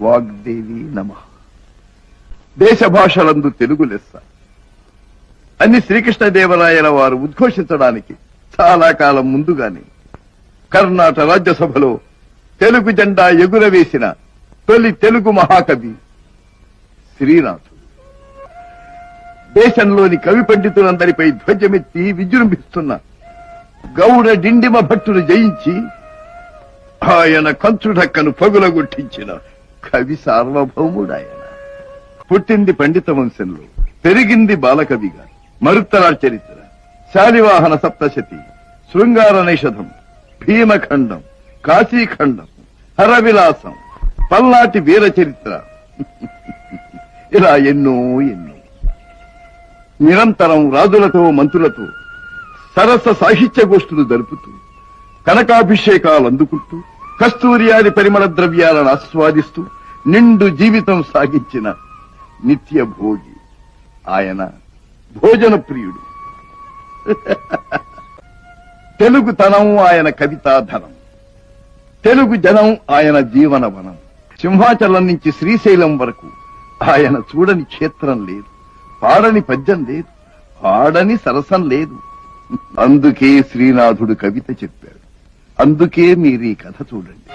వాగ్దేవి నమః. దేశ భాషలందు తెలుగు లెస్స అని శ్రీకృష్ణదేవరాయల వారు ఉద్ఘోషించడానికి చాలా కాలం ముందుగానే కర్ణాటక రాజ్యసభలో తెలుగు జెండా ఎగురవేసిన తొలి తెలుగు మహాకవి శ్రీనాథుడు. దేశంలోని కవి పండితులందరిపై ధ్వజమెత్తి విజృంభిస్తున్న గౌడ డిండిమ భట్టును జయించి ఆయన కంచుడక్కను పగులగొట్టించిన కవి సార్వభౌముడాయన. పుట్టింది పండిత వంశంలో, పెరిగింది బాలకవిగా. మరుత్తరా చరిత్ర, శాలివాహన సప్తశతి, శృంగార నైషధం, భీమఖండం, కాశీఖండం, హరవిలాసం, పల్నాటి వీర చరిత్ర, ఇలా ఎన్నో ఎన్నో. నిరంతరం రాజులతో మంత్రులతో సరస సాహిత్య గోష్ఠులు జరుపుతూ కనకాభిషేకాలు అందుకుంటూ కస్తూరియాది పరిమళ ద్రవ్యాలను ఆస్వాదిస్తూ నిండు జీవితం సాగించిన నిత్య భోగి ఆయన. భోజన ప్రియుడు. తెలుగుతనం ఆయన కవితాధనం, తెలుగు జనం ఆయన జీవనవనం. సింహాచలం నుంచి శ్రీశైలం వరకు ఆయన చూడని క్షేత్రం లేదు, పాడని పద్యం లేదు, పాడని సరసం లేదు. అందుకే శ్రీనాథుడు కవిత చెప్పాడు. అందుకే మీరు ఈ కథ చూడండి.